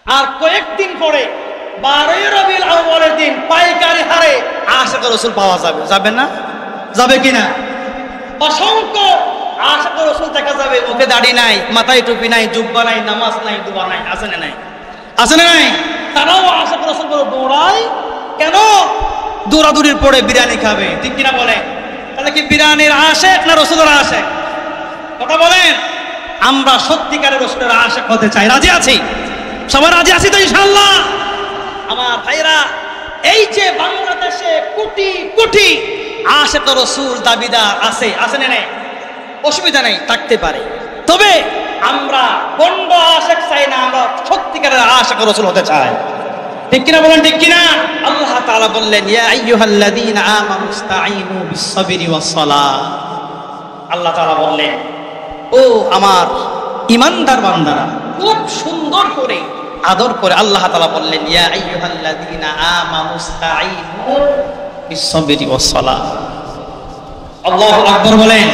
আর কয়েকদিন পরে 12 রবিউল আউয়ালের দিন পাইকারি হারে আশিক রাসূল পাওয়া যাবে, যাবে না? যাবে কিনা? অসংখ্য আশিক রাসূল দেখা যাবে, মুখে দাড়ি নাই, মাথায় টুপি নাই, জুব্বা নাই, নামাজ নাই, দোয়া নাই, আছে না নাই? আছে না নাই? তারাও আশিক রাসূল বলে দৌড়ায়। কেন? দৌড়াদৌড়ির পরে বিরিয়ানি খাবে, ঠিক কিনা বলে? তাহলে কি বিরিয়ানির আশিক না রাসূলের আশিক? কথা বলেন। আমরা সত্যিকারের রাসূলের আশিক হতে চাই, রাজি আছি? সবাই রাজি আছি তো ইনশাআল্লাহ? আমার ভাইরা, এই যে বাংলাদেশে কোটি কোটি আশিক রাসূল দাবিদার আছে, আছে না নাই? অসুবিধা নেই, থাকতে পারে। তবে আমরা বন্ড আশিক চাই না, আমরা সত্যিকারের আশিক রাসূল হতে চাই, ঠিক কিনা বলেন? ঠিক কিনা? আল্লাহ তাআলা বললেন, ইয়া আইয়ুহাল্লাযীনা আমানু ইসতাঈনু বিস-সাবরি ওয়াস-সালাহ। আল্লাহ তাআলা বললেন, ও আমার ঈমানদার বান্দারা, খুব সুন্দর করে আদর করে আল্লাহ তাআলা বললেন, ইয়া আইয়ুহাল্লাযীনা আমানু ইসতাঈনু বিস-সাবরি ওয়াস-সালাহ। আল্লাহু আকবার বলেন।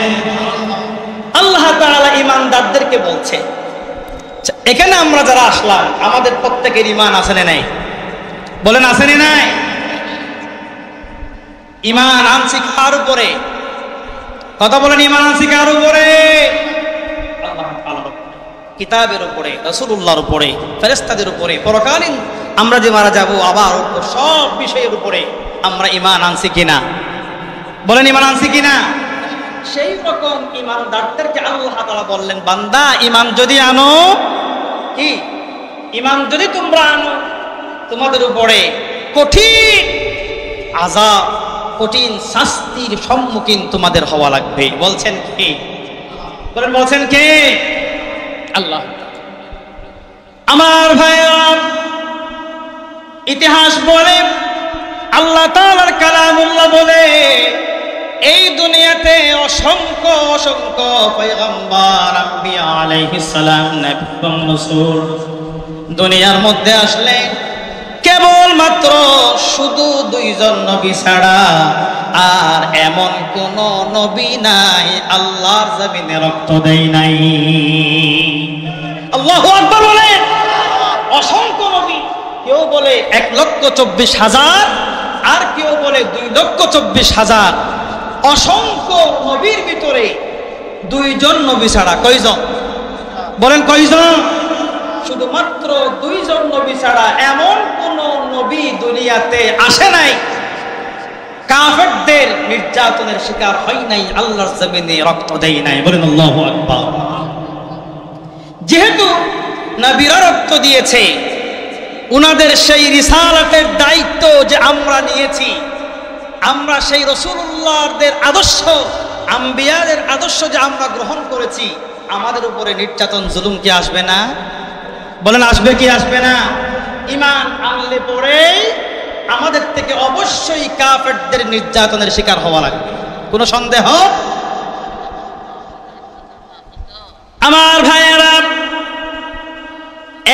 আল্লাহ তাআলা ঈমানদারদেরকে বলছে। এখানে আমরা যারা আসলাম, আমাদের প্রত্যেকের ঈমান আছে না নাই? বলেন, আছে না নাই? ঈমান আনছি কার উপরে? কথা বলেন, ঈমান আনছি কার উপরে? আল্লাহ তাআলার উপরে, কিতাবের উপরে, রাসূলুল্লাহর উপরে, ফেরেশতাদের উপরে, পরকালীন আমরা যে মারা যাব আবার সব বিষয়ের উপরে আমরা ঈমান আনছি কিনা? বলেন, ঈমান আনছি কিনা? সেই রকম ঈমানদারদেরকে আল্লাহ তাআলা বললেন, বান্দা ঈমান যদি আনো, কি ঈমান যদি তোমরা আনো, তোমাদের উপরে কঠিন আযাব, কঠিন শাস্তির সম্মুখীন তোমাদের হওয়া লাগবে। বলছেন কে? বলেন, বলছেন কে? আল্লাহ। আমার ভাইরা, ইতিহাস বলে, আল্লাহ তাআলার কালামুল্লাহ বলে, এই দুনিয়াতে অসংখ্য অসংখ্য পয়গম্বর, আম্বিয়া আলাইহিস সালাম, নবী এবং রাসূল দুনিয়ার মধ্যে আসলে কেবলমাত্র শুধু 2 জন নবী ছাড়া আর এমন কোন নবী নাই আল্লাহর জমিনে রক্ত দেয় নাই। আল্লাহু আকবার বলেন। অসংখ্য নবী, কেউ বলে 1,24,000, আর কেউ বলে 2,24,000। অসংখ্য নবীর ভিতরে 2 জন নবী ছাড়া কয়জন? বলেন, কয়জন? শুধুমাত্র 2 জন নবী ছাড়া এমন কোন নবী দুনিয়াতে আসে নাই, কাফেরদের নির্যাতনের শিকার হয় নাই, আল্লাহর জমিনে রক্ত দেয় নাই। বলেন আল্লাহু আকবার। যেহেতু নবীরা রক্ত দিয়েছে, উনাদের সেই রিসালাতের দায়িত্ব যে আমরা নিয়েছি, আমরা সেই রাসূলুল্লাহদের আদর্শ, আম্বিয়াদের আদর্শ যে আমরা গ্রহণ করেছি, আমাদের উপরে নির্যাতন জুলুম কি আসবে না? বলেন, আসবে কি আসবে না? ঈমান আনলে পরে আমাদের থেকে অবশ্যই কাফেরদের নির্যাতনের শিকার হওয়া লাগবে, কোনো সন্দেহ? আমার ভাইয়েরা,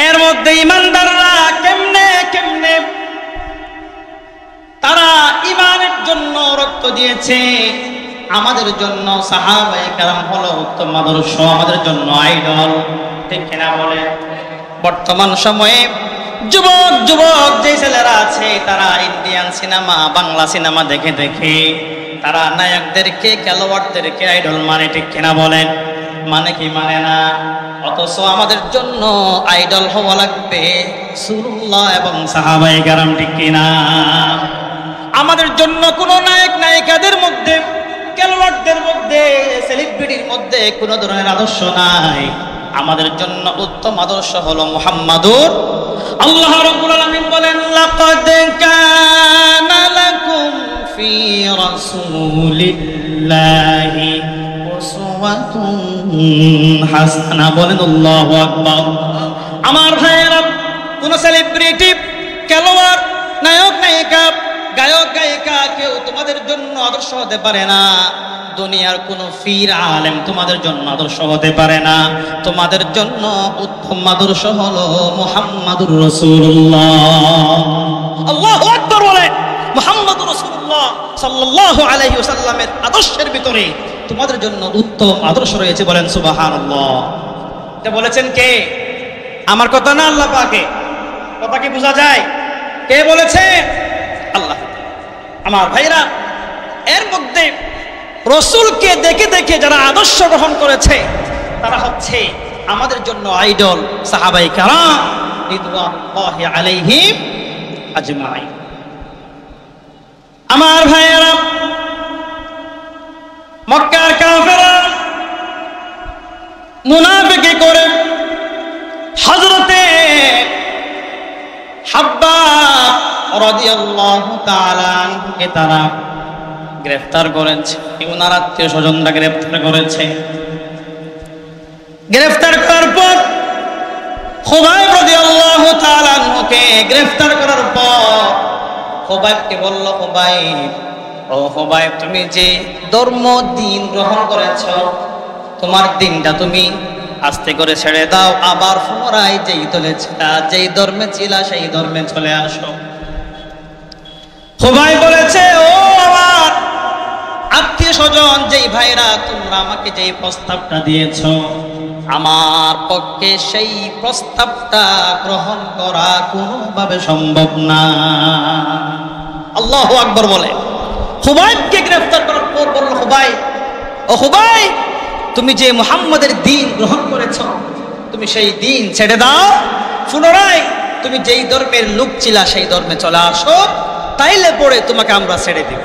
এর মধ্যে ঈমানদাররা কেমনে কেমনে তারা ঈমানের জন্য রক্ত দিয়েছে। আমাদের জন্য সাহাবায়ে কেরাম হলো উত্তম আদর্শ, আমাদের জন্য আইডল, ঠিক কিনা বলে? বর্তমান সময়ে যুবক যুবক যে ছেলেরা আছে, তারা ইন্ডিয়ান সিনেমা, বাংলা সিনেমা দেখে দেখে তারা নায়কদেরকে, খেলোয়াড়দেরকে আইডল মানে, ঠিক কিনা বলেন? মানে কি মানে না? অথচ আমাদের জন্য আইডল হওয়া লাগবে রাসূলুল্লাহ এবং সাহাবায়ে কেরাম, ঠিক কিনা? আমাদের জন্য কোন নায়ক নায়িকাদের মধ্যে, খেলোয়াড়দের মধ্যে, সেলিব্রিটির মধ্যে কোন ধরনের আদর্শ নাই। আমাদের জন্য উত্তম আদর্শ হলো মুহাম্মাদুর। আল্লাহ রাব্বুল আলামিন বলেন, লাকাদ কানা লাকুম ফি রাসূলিল্লাহি উসওয়াতুন হাসানাহ। বলেন আল্লাহু আকবার। আমার ভাইয়েরা, কোন সেলিব্রিটি, খেলোয়াড়, নায়ক নায়িকা, গায়ক গায়িকা কেউ তোমাদের জন্য আদর্শ হতে পারে না। দুনিয়ার কোন ফির আলেম তোমাদের জন্য আদর্শ হতে পারে না। তোমাদের জন্য উত্তম আদর্শ হলো মুহাম্মাদুর রাসূলুল্লাহ। আল্লাহু আকবার বলে। মুহাম্মাদুর রাসূলুল্লাহ সাল্লাল্লাহু আলাইহি ওয়াসাল্লামের আদর্শের ভিতরে তোমাদের জন্য উত্তম আদর্শ রয়েছে। বলেন সুবহানাল্লাহ। এটা বলেছেন কে? আমার কথা না, আল্লাহ পাকে। কথা কি বোঝা যায়? কে বলেছে? আল্লাহ। আমার ভাইরা, এর মধ্যে রাসূলকে দেখে দেখে যারা আদর্শ গ্রহণ করেছে তারা হচ্ছে আমাদের জন্য আইডল, সাহাবায়ে কেরাম রিদওয়ানুল্লাহি আলাইহিম আজমাইন। আমার ভাইরা, মক্কার কাফেররা মুনাফিকি করে হযরতে হাব্বাব রাদিয়াল্লাহু তাআলা আনহুকে তারা গ্রেফতার করেছে। ওনার আত্মীয় স্বজনরা গ্রেফতার করেছে। গ্রেফতার করার পর খুবাইব রাদিয়াল্লাহু তাআলা আনহুকে গ্রেফতার করার পর খুবাইবকে বলল, খুবাইব তুমি যে ধর্ম দিন গ্রহণ করেছো, তোমার দিনটা তুমি আস্তে করে ছেড়ে দাও, আবার পুনরায় যেই ধর্মে ছিলা সেই ধর্মে চলে আসো। খুবাইব বলেছে, ও আমার আত্মীয় স্বজন, যেই ভাইরা তোমরা আমাকে যেই প্রস্তাবটা দিয়েছো, আমার পক্ষে সেই প্রস্তাবটা গ্রহণ করা কোনোভাবে সম্ভব না। আল্লাহু আকবার বলে। খুবাইবকে গ্রেফতার করার পর বলল, খুবাইব তুমি যে মুহাম্মদের দ্বীন গ্রহণ করেছো, তুমি সেই দ্বীন ছেড়ে দাও, পুনরায় তুমি যেই ধর্মের লোক ছিলা সেই ধর্মে চলে আসো, তাইলে পরে তোমাকে আমরা ছেড়ে দিব।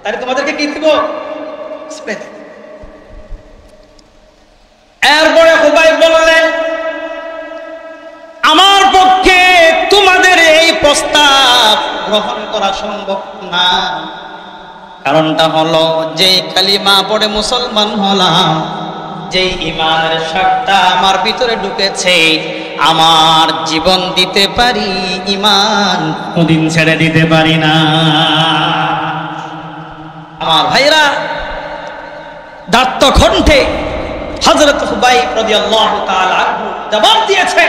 তাহলে তোমাদেরকে কি দিব? এরপরে খুবাইব বললেন, আমার পক্ষে তোমাদের এই প্রস্তাব গ্রহণ করা সম্ভব না। কারণটা হলো, যেই কালিমা পড়ে মুসলমান হলাম, যেই ঈমানের শাকটা আমার ভিতরে ঢুকেছে, আমার জীবন দিতে পারি, ঈমান কোনদিন ছেড়ে দিতে পারি না। আমার ভাইরা, দাত্ত কণ্ঠে হযরত খুবাইব রাদিয়াল্লাহু তাআলা আনহু জবাব দিয়েছে,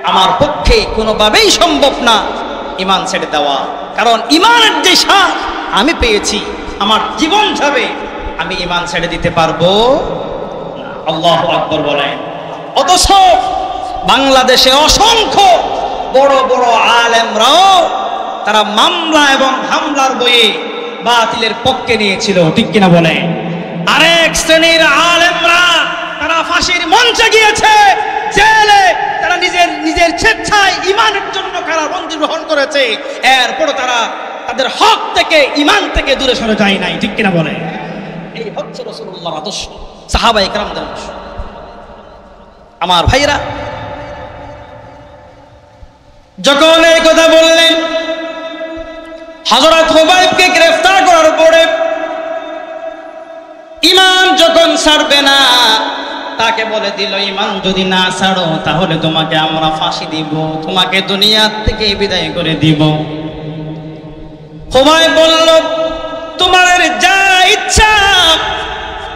আমার পক্ষে কোনোভাবেই সম্ভব না ঈমান ছেড়ে দেওয়া। কারণ ঈমানের যে স্বাদ আমি পেয়েছি, আমার জীবন যাবে, আমি ঈমান ছেড়ে দিতে পারবো না। আল্লাহু আকবার বলেন। অথচ বাংলাদেশে অসংখ্য বড় বড় আলেমরাও তারা মামলা এবং হামলার বইয়ে বাতিলের পক্ষে নিয়েছিল, ঠিক কিনা বলে? আরেক শ্রেণীর আলেমরা তারা ফাঁসির মঞ্চে গিয়েছে, জেলে তারা নিজের স্বেচ্ছায় ঈমানের জন্য কারাবন্দী গ্রহণ করেছে। এরপর তারা তাদের হক থেকে, ঈমান থেকে দূরে সরে যায় নাই, ঠিক কিনা বলে? এই হচ্ছে রাসূলুল্লাহর আদর্শ, সাহাবায়ে কেরামদের আদর্শ। আমার ভাইরা, যখন এই কথা বললেন, হযরত খুবাইবকে গ্রেফতার করার পরে ঈমান যখন ছাড়বে না, তাকে বলে দিল, ঈমান যদি না ছাড়ো তাহলে তোমাকে আমরা ফাঁসি দিব, তোমাকে দুনিয়া থেকে বিদায় করে দিব। খুবাইব বলল, তোমাদের যা ইচ্ছা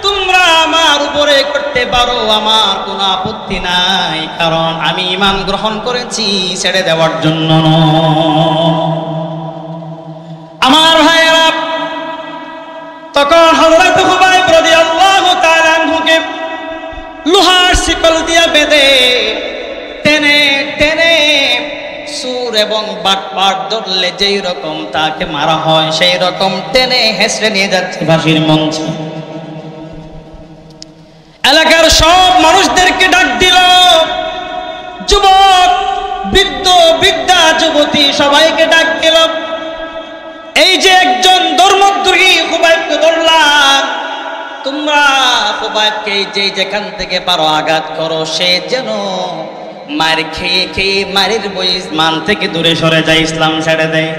তোমরা আমার উপরে করতে পারো, আমার কোনো আপত্তি নাই, কারণ আমি ঈমান গ্রহণ করেছি ছেড়ে দেওয়ার জন্য নয়। আমার ভাইয়েরা, তখন হযরত খুবাইব রাদিয়াল্লাহু তাআলা আনহুকে লোহার শিকল দিয়ে বেঁধে টেনে টেনে সুর এবং বাটপাট ধরলে যেই রকম তাকে মারা হয়, সেই রকম টেনে হেসড়ে নিয়ে যাচ্ছে ফাঁসির মঞ্চে। এলাকার সব মানুষদেরকে ডাক দিল, যুবক, বৃদ্ধ, বৃদ্ধা, যুবতী সবাইকে ডাক দিল। এই যে একজন ধর্মদ্রোহী খুবাইবকে ধরলাম, তোমরা খুবাইবকে যেখান থেকে পারো আঘাত করো, সে যেন মার খেয়ে খেয়ে মারের বই মান থেকে দূরে সরে যায়, ইসলাম ছেড়ে দেয়।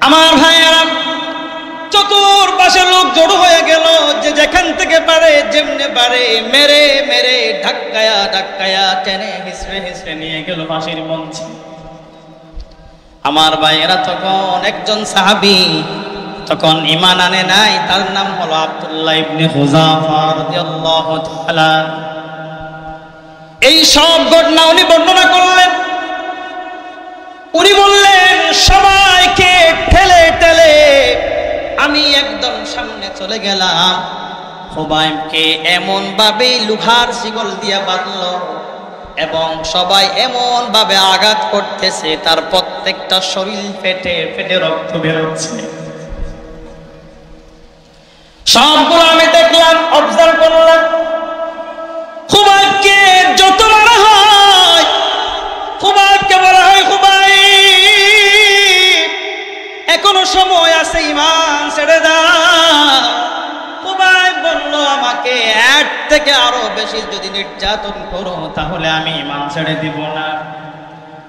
আমার ভাইয়েরা, চতুর্পাশে লোক জড়ো হয়ে গেল, যে যেখান থেকে পারে যেমনে পারে মেরে মেরে ধাক্কায়া ধাক্কায়া টেনে হিসড়ে হিসড়ে নিয়ে গেল ফাঁসির মঞ্চে। আমার ভাইয়েরা, তখন একজন সাহাবী তখন ঈমান আনে নাই, তার নাম হলো আব্দুল্লাহ ইবনে হুযাফা রাদিয়াল্লাহু তাআলা। এই সব ঘটনা উনি বর্ণনা করলেন। উনি বললেন, সবাইকে ঠেলে ঠেলে আমি একদম সামনে চলে গেলাম, খুবাইবকে এমন ভাবে লোহার শিকল দিয়া বাঁধলো, এবং সবাই এমন ভাবে আঘাত করতেছে, তার প্রত্যেকটা শরীর ফেটে ফেটে রক্ত বেরোচ্ছে। সবগুলো আমি দেখলাম, অবজার্ভ করলাম। খুবাইবকে যত মারা হয়, খুবাইবকে বলা হয়, খুবাইব এখনো সময় আছে, ঈমান ছেড়ে দাও। খুবাইব বলল, আমাকে এর থেকে আরো বেশি যদি নির্যাতন করো তাহলে আমি ঈমান ছেড়ে দিব না।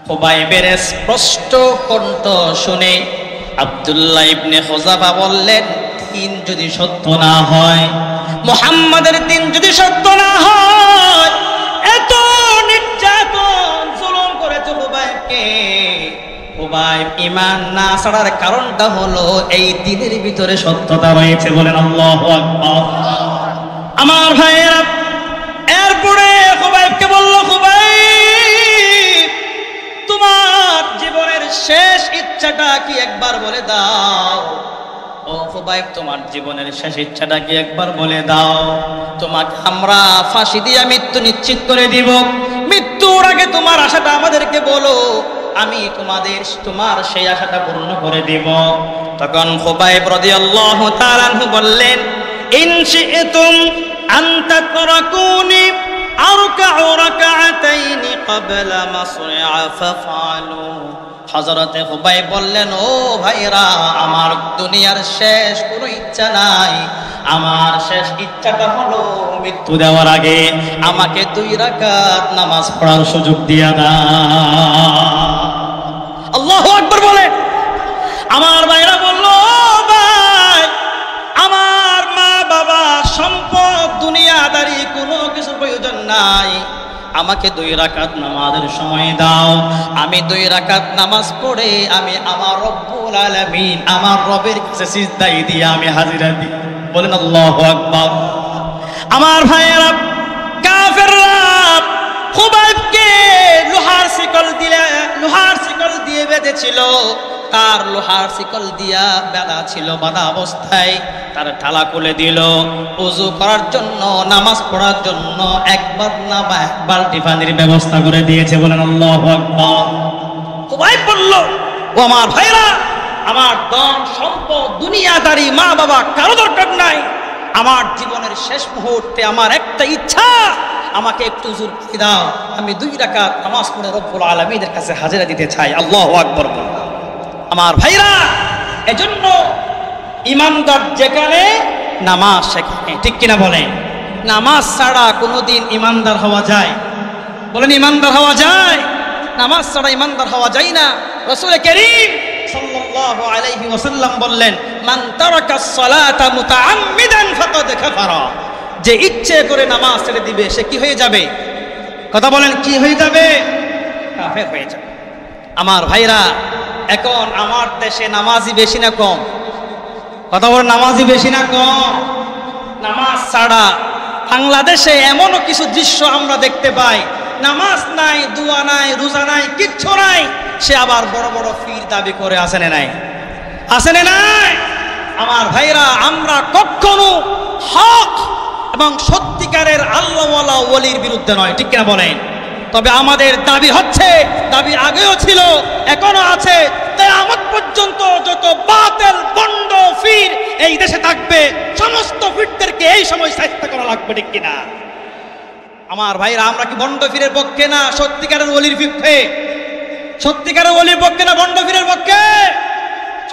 খুবাইবের স্পষ্ট কণ্ঠ শুনে আব্দুল্লাহ ইবনে হুযাফা বললেন, দিন যদি সত্য না হয়, মুহাম্মাদের দিন যদি সত্য না হয়, এত নির্যাতন জুলুম করেছে খুবাইবকে। খুবাইব ঈমান না ছাড়ার কারণটা হলো এই দিনের ভিতরে সত্যতা রয়েছে। বলেন আল্লাহু আকবার। আমার ভাইয়েরা, এরপরে খুবাইবকে বলল, খুবাইব তোমার জীবনের শেষ ইচ্ছাটা কি একবার বলে দাও। ও খুবাইব, তোমার জীবনের শেষ ইচ্ছাটা কি একবার বলে দাও। তোমাকে আমরা ফাঁসি দিয়ে মৃত্যু নিশ্চিত করে দিব। মৃত্যুর আগে তোমার আশাটা আমাদেরকে বলো, আমি তোমার সেই আশাটা পূর্ণ করে দিব। তখন খুবাইব রাদিয়াল্লাহু তাআলা আনহু বললেন, ইন শি'তুম আন তাতরাকুনি আরকাউ রাকা'তাইনি ক্বাবলা মাসরি'a ফাফআলু। হযরতে খুবাইব বললেন, ও ভাইরা, আমার দুনিয়ার শেষ কোনো ইচ্ছা নাই। আমার শেষ ইচ্ছাটা হলো মৃত্যু দেওয়ার আগে আমাকে 2 রাকাত নামাজ পড়ার সুযোগ দিয়া দাও। আল্লাহু আকবার বলেন। আমার ভাইরা বলল, ভাই, আমার মা বাবা সম্পদ দুনিয়াদারি কোনো কিছু প্রয়োজন নাই, আমাকে 2 রাকাত নামাজের সময় দাও। আমি 2 রাকাত নামাজ পড়ে আমি আমার রব্বুল আলামিন, আমার রবের কাছে সিজদায় দিয়ে আমি হাজিরা দিই। বলেন আল্লাহু আকবার। আমার ভাইয়েরা, কাফেররা খুবাইবকে লোহার শিকল দিয়ে বেঁধেছিল। তার লোহার শিকল দিয়া বাঁধা ছিল, বাঁধা অবস্থায় তার ঠালা খুলে দিল। ওযু করার জন্য, নামাজ পড়ার জন্য একবার না বা এক বালতি পানির ব্যবস্থা করে দিয়েছে। বলেন আল্লাহু আকবার। খুবাইব বলল, ও আমার ভাইরা, আমার ধন সম্পদ দুনিয়াদারি মা বাবা কারো দরকার নাই। আমার জীবনের শেষ মুহূর্তে আমার একটা ইচ্ছা, আমাকে একটু হুজুর দাও, আমি 2 রাকাত নামাজ পড়ে রব্বুল আলামিনের কাছে হাজিরা দিতে চাই। আল্লাহু আকবার। আমার ভাইরা, এজন্য ইমানদার যেখানে নামাজ সেখানে, ঠিক কিনা বলেন? নামাজ ছাড়া কোনোদিন ইমানদার হওয়া যায়? বলেন, ইমানদার হওয়া যায়? নামাজ ছাড়া ইমানদার হওয়া যায় না। রাসূল কারীম সাল্লাল্লাহু আলাইহি ওয়াসাল্লাম বললেন, মান তারাকাস সালাতা মুতাআম্মিদান ফাকাদ কাফারা। যে ইচ্ছে করে নামাজ ছেড়ে দিবে সে কি হয়ে যাবে? কথা বলেন, কি হয়ে যাবে? কাফের হয়ে যাবে। আমার ভাইরা, এখন আমার দেশে নামাজি বেশি না কম? কথা বলেন, নামাজি বেশি না কম? নামাজ ছাড়া বাংলাদেশে এমনও কিছু দৃশ্য আমরা দেখতে পাই, নামাজ নাই, দোয়া নাই, রোজা নাই, কিচ্ছু নাই, সে আবার বড় বড় পীর দাবি করে। আসে না নাই? আসে না নাই? আমার ভাইরা, আমরা কখনো হক এবং সত্যিকারের আল্লাহওয়ালা ওলির বিরুদ্ধে নয়, ঠিক কিনা বলেন? তবে আমাদের দাবি হচ্ছে, দাবি আগেও ছিল, এখনো আছে, কিয়ামত পর্যন্ত যত বাতিল বন্ড পীর এই দেশে থাকবে, সমস্ত পীরদেরকে এই সময় শাস্তি করা লাগবে, ঠিক কিনা? আমার ভাইরা, আমরা কি বন্ড পীরের পক্ষে না সত্যিকারের ওলির পক্ষে? সত্যিকারের ওলির পক্ষে না বন্ড পীরের পক্ষে?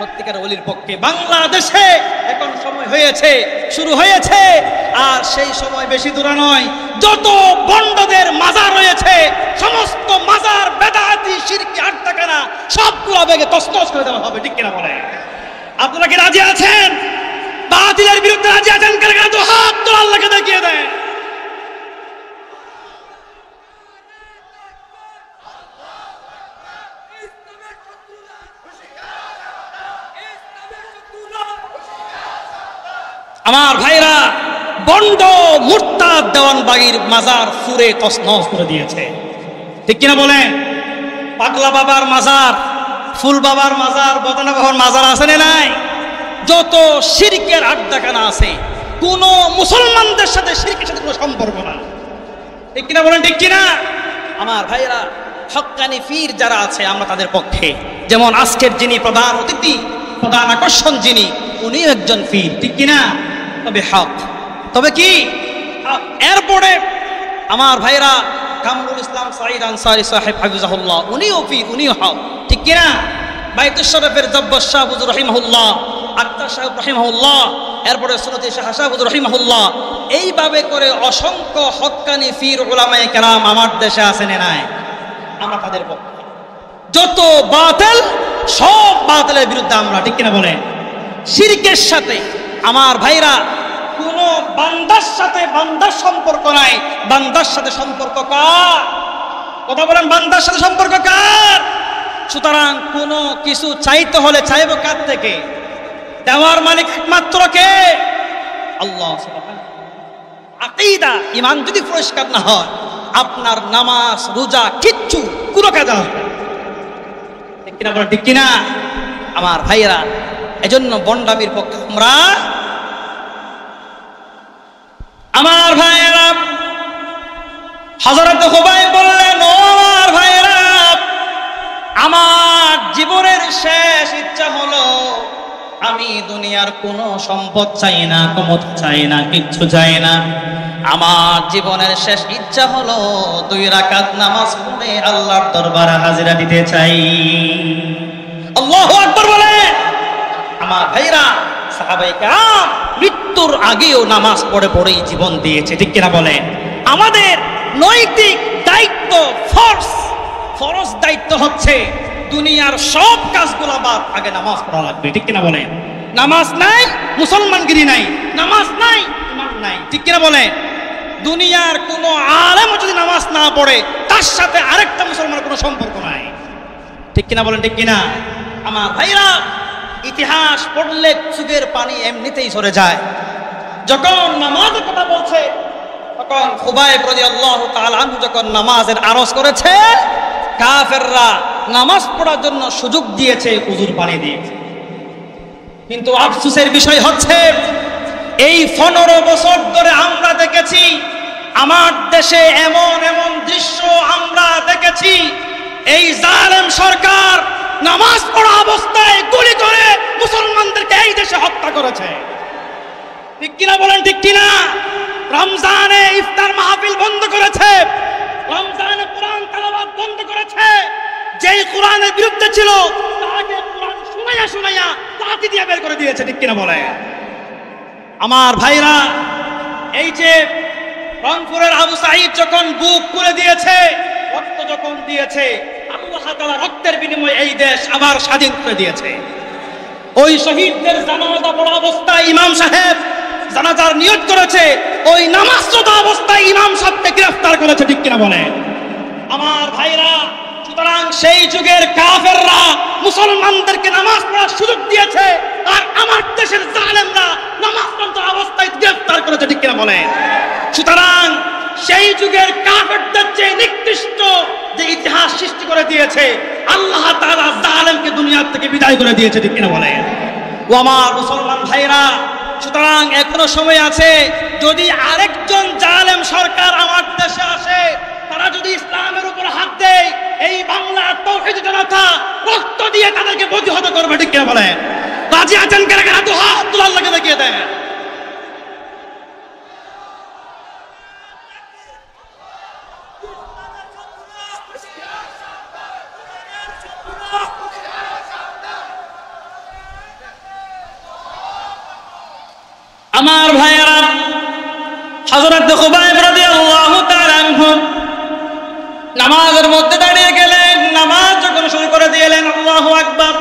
সত্যিকারের ওলির পক্ষে। বাংলাদেশে এখন সময় হয়েছে, শুরু হয়েছে, আর সেই সময় বেশি দূরে নয়। যত বন্ডদের মাজার রয়েছে, সমস্ত মাজার বেদাতি শিরকি আটটাকানা সবগুলো বেগে তছনছ করে দেওয়া হবে, ঠিক কিনা বলে? আপনারা কি রাজি আছেন? বাতিলের বিরুদ্ধে রাজি আছেন? কারা তো হাত তোলা, আল্লাহকে দেখিয়ে দেয়। আমার ভাইরা, বন্ড মুরতাদ দেওয়ানবাগির মাজার ফুরে তছনছ করে দিয়েছে, ঠিক কিনা বলেন? পাগলা বাবার মাজার, ফুল বাবার মাজার, বদনা বাবার মাজার আছে না নাই? যত শিরকের আড্ডাখানা আছে, কোন মুসলমানদের সাথে শিরকের সাথে কোনো সম্পর্ক না, ঠিক কিনা বলেন? ঠিক কিনা? আমার ভাইরা হক্কানি পীর যারা আছে আমরা তাদের পক্ষে, যেমন আজকের যিনি প্রধান অতিথি, প্রধান আকর্ষণ যিনি, উনিও একজন পীর, ঠিক কিনা? তবে হক, তবে কি হক। এরপরে আমার ভাইরা কামরুল ইসলাম সাঈদ আনসারী সাহেব হাফিজাহুল্লাহ, উনিও পীর, উনিও হক, ঠিক কিনা? বাইতুল শরীফের জব্বর শাহ হুজুর রহিমাহুল্লাহ, আক্তার সাহেব রহিমাহুল্লাহ, এরপরে সুন্নতি শাহ হুজুর রহিমাহুল্লাহ, এইভাবে করে অসংখ্য হক্কানি পীর উলামায়ে কেরাম আমার দেশে আছেন নাই? আমরা তাদের পক্ষে। যত বাতিল, সব বাতিলের বিরুদ্ধে আমরা, ঠিক কিনা বলেন? শিরকের সাথে আমার ভাইরা কোন বান্দার সাথে বান্দার সম্পর্ক নাই, বান্দার সাথে সম্পর্ক কার? কথা বলেন, বান্দার সাথে সম্পর্ক কার? সুতরাং কোন কিছু চাইতে হলে চাইব কার থেকে? দেওয়ার মালিক একমাত্র কে? আল্লাহ সুবহানাহু। আকীদা, ঈমান যদি পরিষ্কার না হয়, আপনার নামাজ রোজা কিচ্ছু কোনো কাজ হবে না, ঠিক কিনা বলেন? ঠিক কিনা আমার ভাইয়েরা? এজন্য বন্ডামির পক্ষে আমরা। আমার ভাইয়েরা, হযরত খুবাইব বললেন, ও আমার ভাইয়েরা, আমার জীবনের শেষ ইচ্ছা হলো আমি দুনিয়ার কোনো সম্পদ চাই না, ক্ষমতা চাই না, কিচ্ছু চাই না। আমার জীবনের শেষ ইচ্ছা হলো 2 রাকাত নামাজ পড়ে আল্লাহর দরবারে হাজিরা দিতে চাই। আল্লাহু আকবার বলে। আমার ভাইরা, সাহাবায়ে কেরাম মৃত্যুর আগেও নামাজ পড়ে পড়েই জীবন দিয়েছে, ঠিক কিনা বলেন? আমাদের নৈতিক দায়িত্ব, ফরজ দায়িত্ব হচ্ছে দুনিয়ার সব কাজগুলো বাদ, আগে নামাজ পড়া লাগবে, ঠিক কিনা বলেন? নামাজ নাই মুসলমানগিরি নাই, নামাজ নাই ঈমান নাই, ঠিক কিনা বলেন? দুনিয়ার কোন আলেম যদি নামাজ না পড়ে তার সাথে আরেকটা মুসলমানের কোনো সম্পর্ক নাই, ঠিক কিনা বলেন? ঠিক কিনা আমার ভাইরা? ইতিহাস পড়লে চোখের পানি এমনিতেই সরে যায়। যখন নামাজের কথা বলছে, তখন খুবাইব রাদিয়াল্লাহু তাআলা আনহু যখন নামাজের আরজ করেছে, কাফেররা নামাজ পড়ার জন্য সুযোগ দিয়েছে, উজুর পানি দিয়েছে। কিন্তু আফসোসের বিষয় হচ্ছে, এই 15 বছর ধরে আমরা দেখেছি, আমার দেশে এমন এমন দৃশ্য আমরা দেখেছি, এই জালেম সরকার নামাজ পড়া অবস্থায় গুলি করে মুসলমানদেরকে এই দেশে হত্যা করেছে, ঠিক কিনা বলেন? ঠিক কিনা? রমজানে ইফতার মাহফিল বন্ধ করেছে, রমজানে কোরআন তেলাওয়াত বন্ধ করেছে, যেই কোরআনের বিরুদ্ধে ছিল তাকে কোরআন শুনাইয়া শুনাইয়া লাঠি দিয়ে বের করে দিয়েছে, ঠিক কিনা বলে? আমার ভাইরা, এই যে রংপুরের আবু সাঈদ যখন বুক খুলে দিয়েছে, রক্ত যখন দিয়েছে, আল্লাহ তাআলা রক্তের বিনিময়ে এই দেশ আবার স্বাধীন করে দিয়েছে। ওই শহীদদের জানাজা পড়া অবস্থায় ইমাম সাহেব জানাজার নিয়ত করেছে, ওই নামাজরত অবস্থায় ইমাম সাহেবকে গ্রেফতার করেছে, ঠিক কিনা বলে? আমার ভাইরা, সুতরাং সেই যুগের কাফেররা মুসলমানদেরকে নামাজ পড়ার সুযোগ দিয়েছে, আর আমার দেশের জালেমরা নামাজ পড়া অবস্থায় গ্রেফতার করেছে, ঠিক কিনা বলে? সুতরাং সেই যুগের কাফেরদের যে নিকৃষ্ট যে ইতিহাস সৃষ্টি করে দিয়েছে, আল্লাহ তাআলা জালেমকে দুনিয়া থেকে বিদায় করে দিয়েছে, ঠিক কিনা বলে? ও আমার মুসলমান ভাইরা, সুতরাং এখনো সময় আছে। যদি আরেকজন জালেম সরকার আমার দেশে আসে, তারা যদি ইসলামের উপর হাত দেয়, এই বাংলার তাওহীদ জনতা রক্ত দিয়ে তাদেরকে প্রতিহত করবে, ঠিক কিনা বলে? রাজি আছেন কারা কারা? তো হাত তুলে আল্লাহকে দেখিয়ে দেন। আমার ভাইয়েরা, হযরত খুবাইব রাদিয়াল্লাহু তাআলা আনহু নামাজের মধ্যে দাঁড়িয়ে গেলেন, নামাজ যখন শুরু করে দিলেন, আল্লাহু আকবার।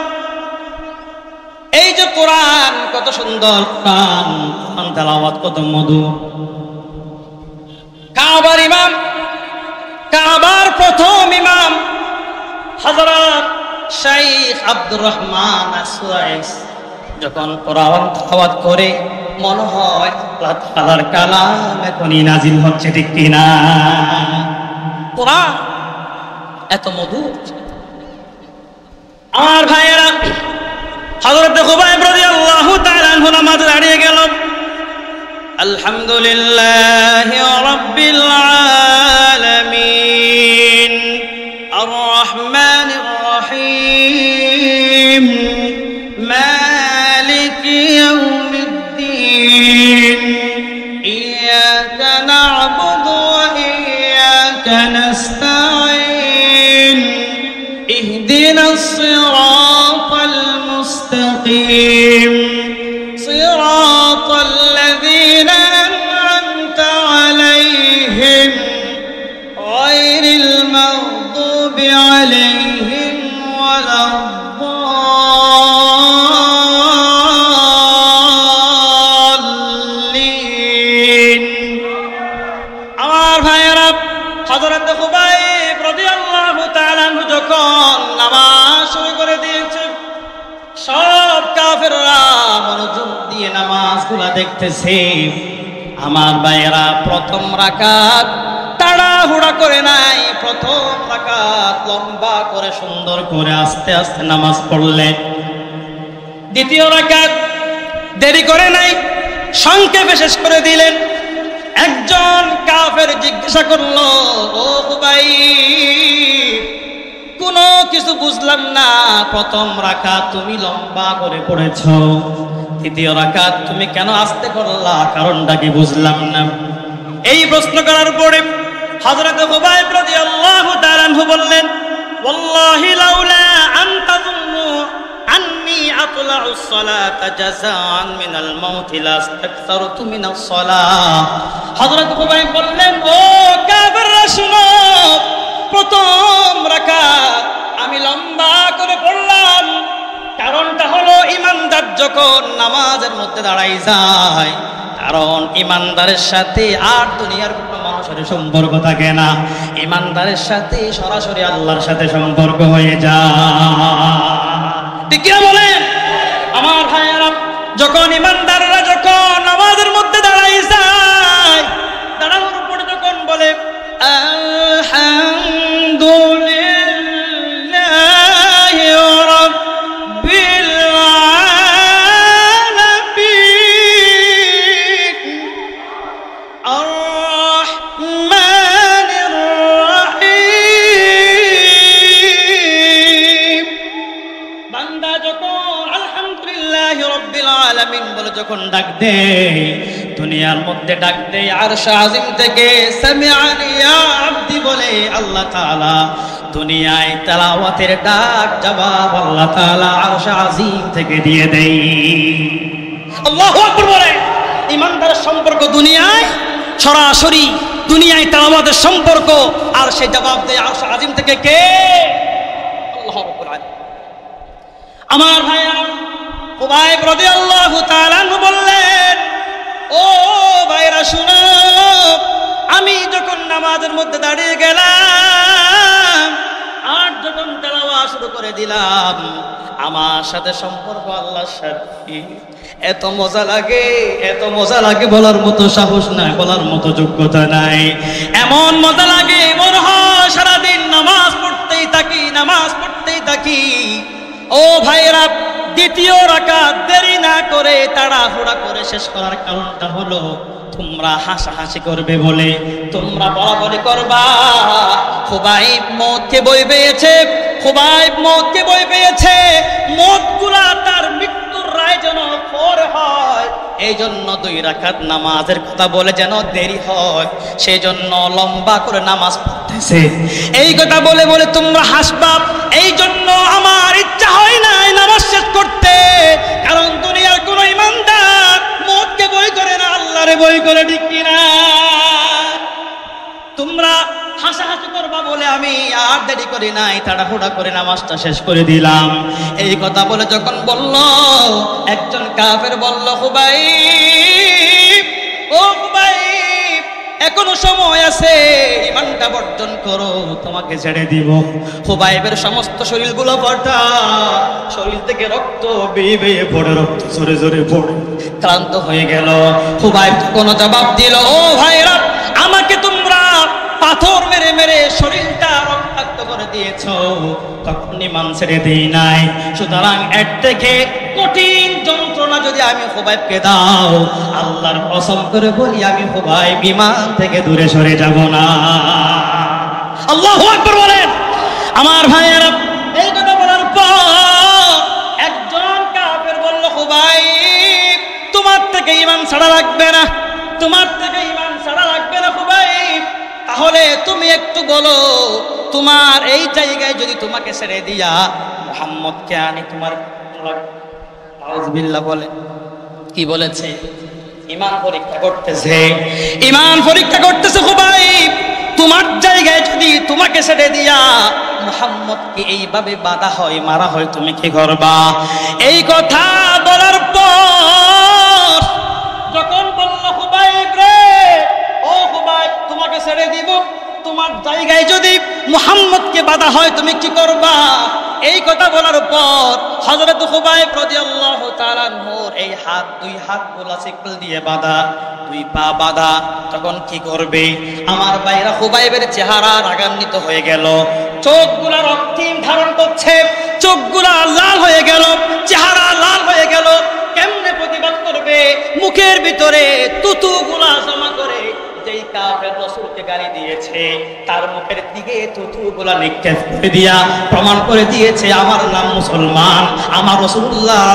এই যে কোরআন, কত সুন্দর কোরআন, তেলাওয়াত কত মধুর। কাবার ইমাম, কাবার প্রথম ইমাম হযরত শাইখ আব্দুর রহমান আস-সুয়াইস যখন কোরআন তেলাওয়াত করে, মনে হয় আল্লাহ তাআলার কালাম এখনই নাজিল হচ্ছে, ঠিক কিনা? কোরআন এত মধুর। আমার ভাইয়েরা, হযরত খুবাইব রাদিয়াল্লাহু তাআলা আনহু নামাজে দাঁড়িয়ে গেল। আলহামদুলিল্লাহি রাব্বিল আলামিন, الرحمن الرحيم مالك يوم الدين إياك نعبد وإياك نستعين اهدنا الصراط المستقيم صراط الذين أنعمت عليهم غير المغضوب عليهم ولا الضالين আমার ভাইয়েরা হযরত খুবাইব রাদিয়াল্লাহু তাআলা আনহু যখন নামাজ শুরু করে দিয়েছে সব কাফেররা মনোযোগ দিয়ে নামাজগুলো দেখতেছে আমার ভাইয়েরা প্রথম রাকাত তাড়াহুড়া করে নাই প্রথম রাকাত লম্বা করে সুন্দর করে আস্তে আস্তে নামাজ পড়লেন দ্বিতীয় রাকাত দেরি করে নাই সংক্ষেপে শেষ করে দিলেন একজন কাফের জিজ্ঞাসা করলো ও খুবাইব কোনো কিছু বুঝলাম না প্রথম রাকাত তুমি লম্বা করে পড়েছো দ্বিতীয় রাকাত তুমি কেন আস্তে করলা কারণটা কি বুঝলাম না এই প্রশ্ন করার পরে হযরত খুবাইব রাদিয়াল্লাহু তাআলা আনহু বললেন ওয়াল্লাহি লাউলা আন তাযুন্নু আন্নী আতলাউস সালাতা জাযাআন মিনাল মাউত লাস্তাকসারতু মিনাস সালাহ হযরত খুবাইব বললেন ও কাফেররা শুনো প্রথম রাকাত আমি লম্বা করে পড়লাম কারণটা হলো ঈমানদার যখন নামাজের মধ্যে দাঁড়ায় যায় কারণ ঈমানদারের সাথে আর দুনিয়ার কোনো মানুষের সম্পর্ক থাকে না ঈমানদারের সাথে সরাসরি আল্লাহর সাথে সম্পর্ক হয়ে যায় ঠিক কি বলেন আমার ভাইয়েরা যখন ঈমানদাররা যখন নামাজের মধ্যে দাঁড়ায় যায় দাঁড়ানোর পর যখন বলে আলহামদুলিল্লাহি রাব্বিল আলামিন আর রহমানির রহিম বান্দা যখন আলহামদুলিল্লাহি রাব্বিল আলামিন বলে যখন ডাক দেয় দুনিয়ার মধ্যে ডাক দেয় আরশ আজিম থেকে সামিআনি ইয়া আব্দি বলে আল্লাহ তাআলা দুনিয়ায় তেলাওয়াতের ডাক জবাব আল্লাহ তাআলা আরশ আজিম থেকে দিয়ে দেয় আল্লাহু আকবার বলে ঈমানদারের সম্পর্ক দুনিয়ায় সরাসরি দুনিয়ায় তেলাওয়াতের সম্পর্ক আর সেই জবাব দেয় আরশ আজিম থেকে কে আল্লাহ রাব্বুল আলামিন আমার ভাইয়া খুবাইব রাদিয়াল্লাহু তাআলা আনহু বললেন ও ভাইরা শুনো আমি যখন নামাজের মধ্যে দাঁড়িয়ে গেলাম আর যখন তেলাওয়াত শুরু করে দিলাম আমার সাথে সম্পর্ক আল্লাহর সাথে এত মজা লাগে বলার মতো সাহস নাই বলার মতো যোগ্যতা নাই এমন মজা লাগে মনে হয় সারাদিন নামাজ পড়তেই থাকি ও ভাইরা দ্বিতীয় রাকাত দেরি না করে তাড়াহুড়া করে শেষ করার কারণটা হলো তোমরা হাসাহাসি করবে বলে তোমরা বলাবলি করবা খুবাইব মওতকে বই পেয়েছে মওতগুলা তার মৃত্যুর রায় যেন পরে হয় এই জন্য দুই রাকাত নামাজের কথা বলে যেন দেরি হয় সেই জন্য লম্বা করে নামাজ পড়তেছে এই কথা বলে বলে তোমরা হাসবা এই জন্য আমার ইচ্ছা হয় না নামাজ শেষ করতে কারণ দুনিয়ার কোন ঈমানদার মওতকে বই করে না আল্লাহরে বই করে ঠিক কিনা তোমরা হাসাহাসি করবা বলে আমি আর দেরি করি নাই তাড়াহুড়া করে নামাজটা শেষ করে দিলাম এই কথা বলে যখন বলল একজন কাফের বলল খুবাইব ও খুবাইব এখনো সময় আছে ঈমানটা বর্জন করো তোমাকে ছেড়ে দিব খুবাইবের সমস্ত শরীরগুলো ফাটা শরীর থেকে রক্ত বেয়ে বেয়ে পড়ে রক্ত জোরে জোরে পড়ে ক্লান্ত হয়ে গেল খুবাইব কোনো জবাব দিল ও ভাইরা আমাকে তোমরা পাথর মেরে মেরে শরীরটা রক্তাক্ত করে দিয়েছো তখন ঈমান ছেড়ে দেই নাই সুতরাং এর থেকে কঠিন যন্ত্রণা যদি আমি খুবাইবকে দাও আল্লাহর কসম করে বলি আমি খুবাইব ঈমান থেকে দূরে সরে যাব না আল্লাহু আকবার বলেন আমার ভাইয়েরা, এই কথা বলার পর একজন কাফের বলল, খুবাইব তোমার থেকে ঈমান ছাড়া লাগবে না, তোমার থেকে ঈমান ছাড়া লাগবে না খুবাইব, তাহলে তুমি একটু বলো তোমার এই জায়গায় যদি তোমাকে ছেড়ে দিয়া মুহাম্মদকে আনি তোমার আউযুবিল্লাহ বলে। কি বলেছে? ঈমান পরীক্ষা করতেছে, ঈমান পরীক্ষা করতেছে খুবাইব, তোমার জায়গায় যদি তোমাকে ছেড়ে দিয়া মুহাম্মদকে এইভাবে বাধা হয়, মারা হয়, তুমি কি করবা? এই কথা বলার পর যখন বলল, খুবাইব রে, ও খুবাইব তোমাকে ছেড়ে দিব, তোমার জায়গায় যদি মুহাম্মদকে বাধা হয় তুমি কি করবা? এই কথা বলার পর হযরত খুবাইব রাদিয়াল্লাহু তাআলা আনহুর এই হাত, দুই হাত গোলা শিকল দিয়ে বাঁধা, দুই পা বাঁধা, তখন কি করবে? আমার ভাইরা, খুবাইবের চেহারা রাগান্বিত হয়ে গেল, চোখগুলা রক্তিম ধারণ করছে, চোখগুলা লাল হয়ে গেল, চেহারা লাল হয়ে গেল। কেমনে প্রতিবাদ করবে? মুখের ভিতরে তুতুগুলা জমা করে যেই কাফের রাসূলকে গালি দিয়েছে তার মুখের দিকে থুথুগুলা নিক্ষেপ করে দিয়া প্রমাণ করে দিয়েছে আমার নাম মুসলমান, আমার রাসূলুল্লাহ,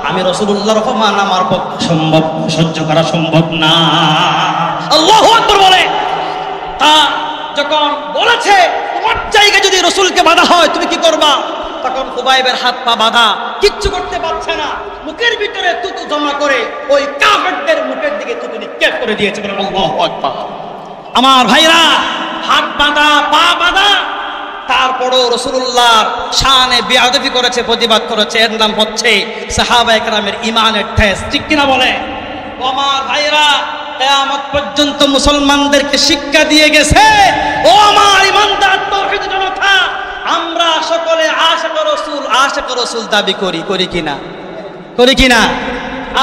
আমি রাসূলুল্লাহর অপমান আমার পক্ষে সম্ভব, সহ্য করা সম্ভব না। আল্লাহু আকবার বলে। তা যখন বলেছে তোমার জায়গায় যদি রাসূলকে বাধা হয় তুমি কি করবা, তখন খুবাইবের হাত পা বাঁধা, কিচ্ছু করতে পারছে না, মুখের ভিতরে থুতু জমা করে ওই কাফেরদের মুখের দিকে থুতু নিক্ষেপ করে দিয়েছে। আল্লাহু আকবার। আমার ভাইরা, হাত বাঁধা, পা বাঁধা, তারপরও রাসূলুল্লাহর শানে বেয়াদবি করেছে, প্রতিবাদ করেছে। এর নাম হচ্ছে সাহাবায়ে কেরামের ঈমানের ঠেস, ঠিক কিনা বলে? আমার ভাইরা, কিয়ামত পর্যন্ত মুসলমানদেরকে শিক্ষা দিয়ে গেছে, ও আমার ঈমানদার তাওহীদ জনতা, আমরা সকলে আশিক রাসূল দাবি করি কিনা? করি কিনা?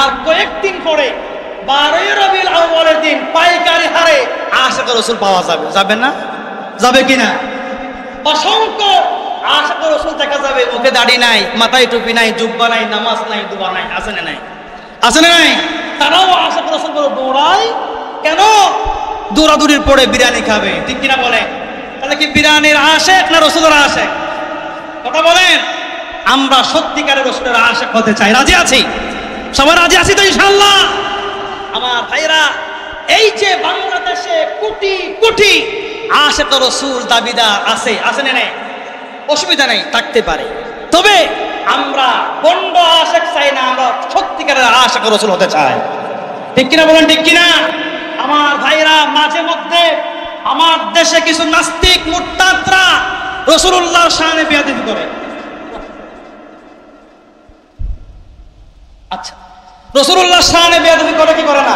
আর কয়েকদিন পরে 12 রবিউল আউয়ালের দিন পাইকারি হারে আশিক রাসূল পাওয়া যাবে, যাবে না? যাবে কিনা? অসংখ্য আশিক রাসূল দেখা যাবে, মুখে দাড়ি নাই, মাথায় টুপি নাই, জুব্বা নাই, নামাজ নাই, দোয়া নাই, আছে না নাই? আছে না নাই? তারাও আশিক রাসূল বলে দৌড়ায়। কেন? দৌড়াদৌড়ির পরে বিরিয়ানি খাবে, ঠিক কিনা বলে? তাহলে কি বিরিয়ানির আশিক না রাসূলের আশিক? কথা বলেন। আমরা সত্যিকারের রাসূলের আশিক হতে চাই, রাজি আছি? সবাই রাজি আছি তো ইনশাআল্লাহ? আমার ভাইরা, এই যে বাংলাদেশে কোটি কোটি আশিক রাসূল দাবিদার আছে, আছে না নাই? অসুবিধা নাই, থাকতে পারে, তবে আমরা বন্ড আশিক চাই না, আমরা সত্যিকারের আশিক রাসূল হতে চাই, ঠিক কিনা বলেন? ঠিক কিনা? আমার ভাইরা, মাঝে মধ্যে আমার দেশে কিছু নাস্তিক মুরতাদরা রাসূলুল্লাহর শানে বেয়াদবি করে। আচ্ছা, রাসূলুল্লাহর শানে বেয়াদবি করে কি করে না?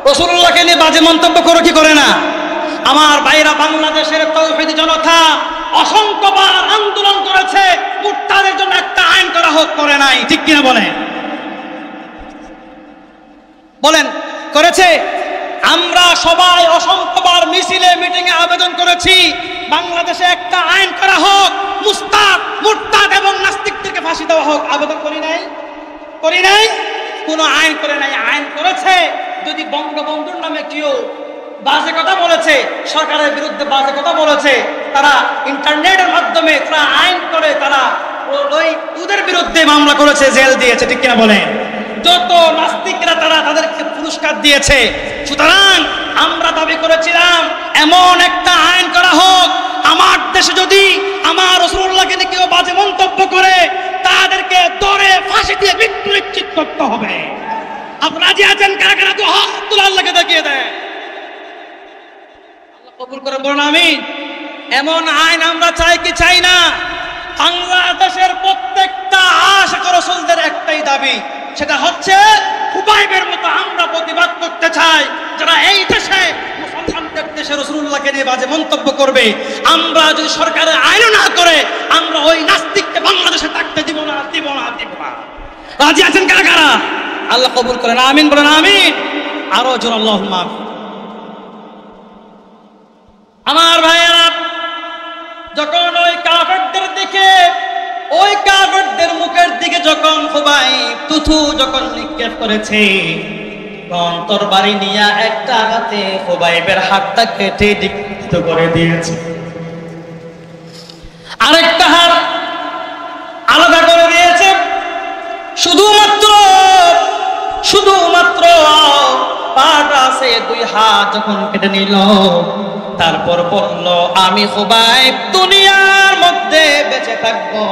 রাসূলুল্লাহকে নিয়ে বাজে মন্তব্য করে কি করে না? আমার ভাইরা, বাংলাদেশের তাওহীদি জনতা অসংখ্যবার আন্দোলন করেছে মুরতাদের জন্য একটা আইন করা হোক, করে নাই, ঠিক কিনা বলেন? বলেন, করেছে? আমরা সবাই অসংখ্যবার মিছিলে, মিটিং এ আবেদন করেছি বাংলাদেশে একটা আইন করা হোক, মুরতাদ এবং নাস্তিকদেরকে ফাঁসি দেওয়া হোক। আবেদন করি নাই? করি নাই? কোনো আইন করে নাই। আইন করেছে যদি বঙ্গবন্ধুর নামে কেউ বাজে কথা বলেছে, সরকারের বিরুদ্ধে বাজে কথা বলেছে, তারা ইন্টারনেটের মাধ্যমে তারা আইন করে, তারা ওই ওদের বিরুদ্ধে মামলা করেছে, জেল দিয়েছে, ঠিক কিনা বলেন? যত নাস্তিকরা তারা তাদেরকে পুরস্কার দিয়েছে। সুতরাং আমরা দাবি করেছিলাম এমন একটা আইন করা হোক, আমার দেশে যদি আমার রাসূলুল্লাহকে নিয়ে কেউ বাজে মন্তব্য করে তাদেরকে ধরে ফাঁসি দিয়ে মৃত্যু নিশ্চিত করতে হবে। আপনারা রাজি আছেন? কারা কারা তো হাত তুলে আল্লাহকে দেখিয়ে দেয়। আল্লাহ কবুল করে বলুন আমিন। এমন আইন আমরা চাই কি চাই না? বাংলাদেশের প্রত্যেকটা আশিক রাসূলদের একটাই দাবি, সেটা হচ্ছে খুবাইবের মতো আমরা প্রতিবাদ করতে চাই। যারা এই দেশে মুসলমানদের দেশে রাসূলুল্লাহকে নিয়ে বাজে মন্তব্য করবে, আমরা যদি সরকারের আইন না করে আমরা ওই নাস্তিককে বাংলাদেশে থাকতে দিব না, দিব না, দিব না। রাজি আছেন কারা কারা? আল্লাহ কবুল করেন, আমিন বলেন আমিন। আরো জোরে আল্লাহুম্মা আমিন। আমার ভাইয়েরা, যখন ওই কাফেরদের দিকে, ওই কাফেরদের মুখের দিকে যখন খুবাইব তুথু যখন নিক্ষেপ করেছে, তখন তরবারি নিয়ে একটা আঘাতে খুবাইবের হাতটা কেটে বিকৃত করে দিয়েছে। হাত যখন কেটে নিল, তারপর বলল, আমি খুবাইব দুনিয়ার মধ্যে বেঁচে থাকবো,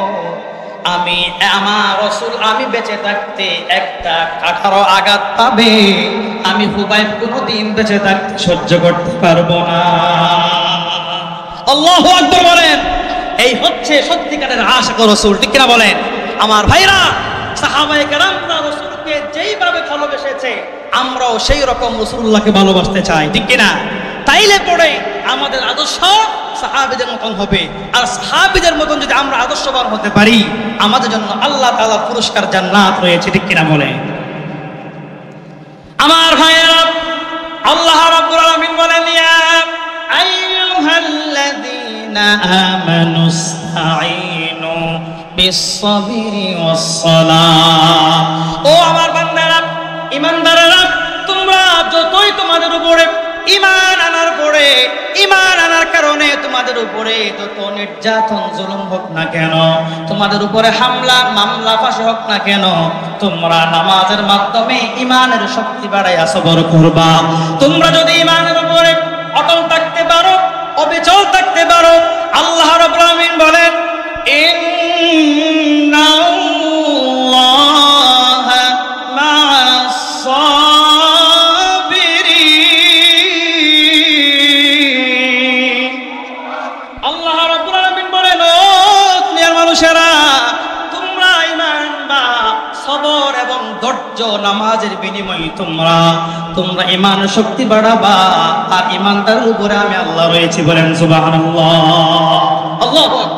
আমি আমার রাসূল আমি বেঁচে থাকতে একটা কাঠারও আঘাত পাবে, আমি খুবাইব কোনোদিন বেঁচে থাকতে সহ্য করতে পারবো না। আল্লাহু আকবার বলেন। এই হচ্ছে সত্যিকারের আশিক রাসূল, ঠিক কিনা বলেন? আমার ভাইরা, সাহাবায়ে কেরামরা রাসূলকে যেইভাবে ভালোবেসেছে, আমরাও সেই রকম রাসূলুল্লাহকে ভালোবাসতে চাই, ঠিক কিনা? তাইলে পরে আমাদের আদর্শ সাহাবীদের মতন হবে। আর সাহাবীদের মতন যদি আমরা আদর্শবান হতে পারি, আমাদের জন্য আল্লাহ তাআলা পুরস্কার জান্নাত রয়েছে, ঠিক কিনা বলেন? আমার ভাইরা, আল্লাহ রাব্বুল আলামিন বলেন, ইয়া আইয়ুহাল্লাযীনা আমানুস্তাঈনু বিস-সাবরি ওয়াস-সালাহ। ও আমার বান্দারা, ঈমানদারেরা, তোমরা যতই তোমাদের উপরে ঈমান আনার কারণে তোমাদের উপরে যত নির্যাতন জুলুম হোক না কেন, তোমাদের উপরে হামলা মামলা ফাঁসি হোক না কেন, তোমরা নামাজের মাধ্যমে ঈমানের শক্তি বাড়াইয়া সবর করবা। তোমরা যদি ঈমানের উপরে অটল থাকতে পারো, অবিচল থাকতে পারো, আল্লাহ রাব্বুল আলামিন বলেন, ইন্নাল্লাহা মা'আস সাবিরিন। আল্লাহ রাব্বুল আলামিন বলেন, ও দুনিয়ার মানুষেরা, তোমরা ঈমান বা সবর এবং ধৈর্য নামাজের বিনিময়ে তোমরা ঈমানের শক্তি বাড়াবা, আর ঈমানদারের উপরে আমি আল্লাহ রয়েছি, বলেন সুবহানাল্লাহ। আল্লাহু আকবার।